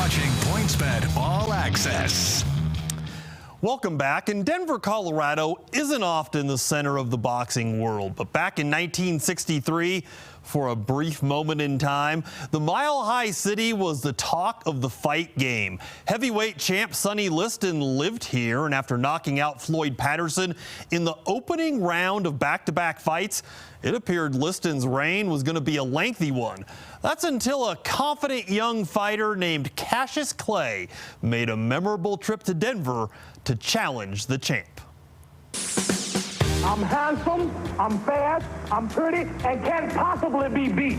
watching PointsBet All Access. Welcome back. And Denver, Colorado isn't often the center of the boxing world, but back in 1963, for a brief moment in time, the Mile High City was the talk of the fight game. Heavyweight champ Sonny Liston lived here, and after knocking out Floyd Patterson in the opening round of back-to-back fights, it appeared Liston's reign was going to be a lengthy one. That's until a confident young fighter named Cassius Clay made a memorable trip to Denver to challenge the champ. I'm handsome, I'm fast, I'm pretty, and can't possibly be beat.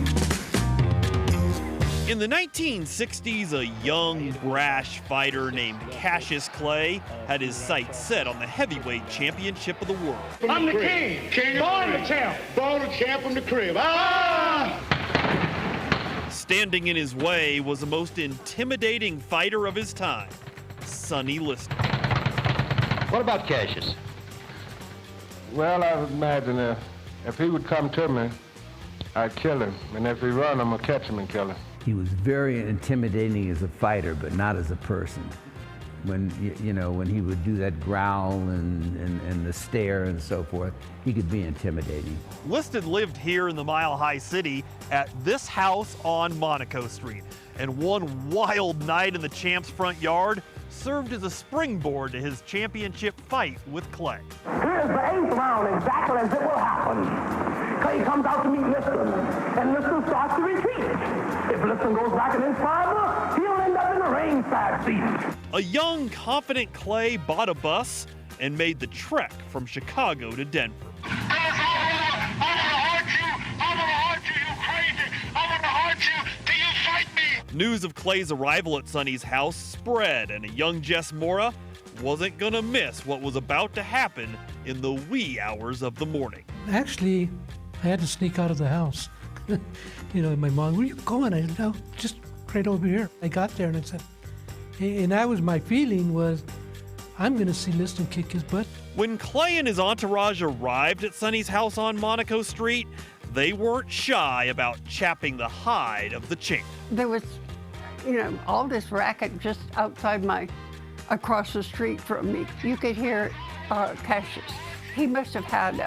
In the 1960s, a young, brash fighter named Cassius Clay had his sights set on the heavyweight championship of the world. I'm the king, born the champ. Born the champ from the crib. Ah! Standing in his way was the most intimidating fighter of his time, Sonny Liston. What about Cassius? Well, I would imagine if he would come to me, I'd kill him. And if he run, I'm going to catch him and kill him. He was very intimidating as a fighter, but not as a person. When, when he would do that growl and the stare and so forth, he could be intimidating. Liston lived here in the Mile High City at this house on Monaco Street. And one wild night in the champ's front yard served as a springboard to his championship fight with Clay. Here's the 8th round, exactly as it will happen. Clay comes out to meet Liston, and Liston starts to retreat. If Liston goes back an inch farther, he'll end up in the ringside seat. A young, confident Clay bought a bus and made the trek from Chicago to Denver. News of Clay's arrival at Sonny's house spread, and a young Jess Mora wasn't gonna miss what was about to happen in the wee hours of the morning. Actually, I had to sneak out of the house. My mom, where are you going? I said, no, just right over here. I got there and I said, and that was my feeling was, I'm gonna see Liston kick his butt. When Clay and his entourage arrived at Sonny's house on Monaco Street, they weren't shy about chapping the hide of the champ. There was, all this racket just outside across the street from me. You could hear Cassius. He must have had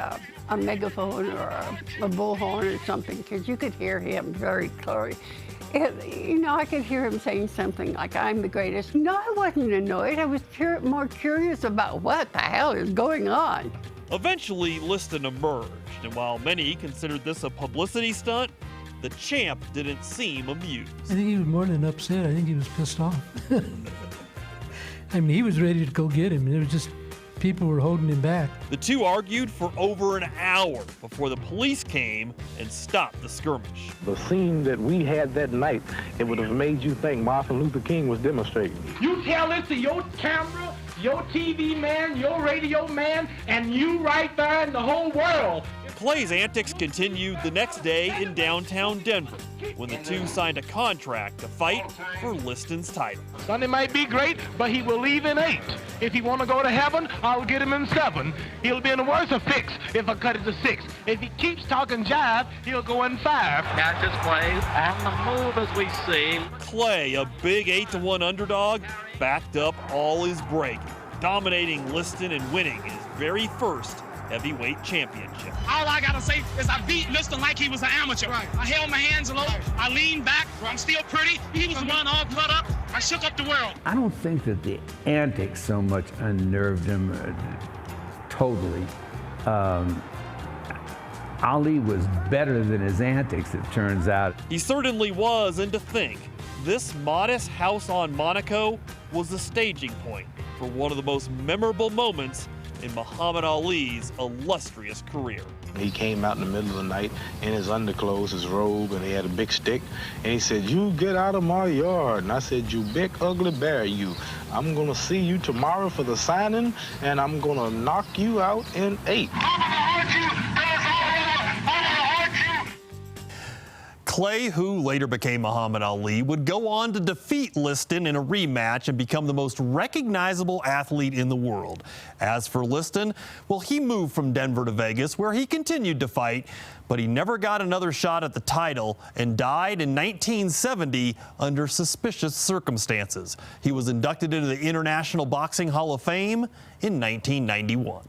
a megaphone or a bullhorn or something, because you could hear him very clearly. I could hear him saying something like, I'm the greatest. No, I wasn't annoyed. I was more curious about what the hell is going on. Eventually, Liston emerged, and while many considered this a publicity stunt, the champ didn't seem amused. I think he was more than upset. I think he was pissed off. I mean, he was ready to go get him. It was just people were holding him back. The two argued for over an hour before the police came and stopped the skirmish. The scene that we had that night, it would have made you think Martin Luther King was demonstrating. You tell this to your camera, your TV man, your radio man, and you right there in the whole world. Clay's antics continued the next day in downtown Denver when the two signed a contract to fight for Liston's title. Sonny might be great, but he will leave in 8. If he want to go to heaven, I'll get him in 7. He'll be in a worse fix if I cut it to 6. If he keeps talking jive, he'll go in 5. Cassius Clay on the move as we see. Clay, a big 8-1 underdog, backed up all his breaking, dominating Liston and winning his very first heavyweight championship. All I gotta say is I beat Liston like he was an amateur. Right. I held my hands low, I leaned back, I'm still pretty. He was the one all cut up, I shook up the world. I don't think that the antics so much unnerved him totally. Ali was better than his antics, it turns out. He certainly was, and to think, this modest house on Monaco was the staging point for one of the most memorable moments in Muhammad Ali's illustrious career. He came out in the middle of the night in his underclothes, his robe, and he had a big stick. And he said, you get out of my yard. And I said, you big ugly bear, you. I'm gonna see you tomorrow for the signing, and I'm gonna knock you out in 8. Clay, who later became Muhammad Ali, would go on to defeat Liston in a rematch and become the most recognizable athlete in the world. As for Liston, well, he moved from Denver to Vegas, where he continued to fight, but he never got another shot at the title and died in 1970 under suspicious circumstances. He was inducted into the International Boxing Hall of Fame in 1991.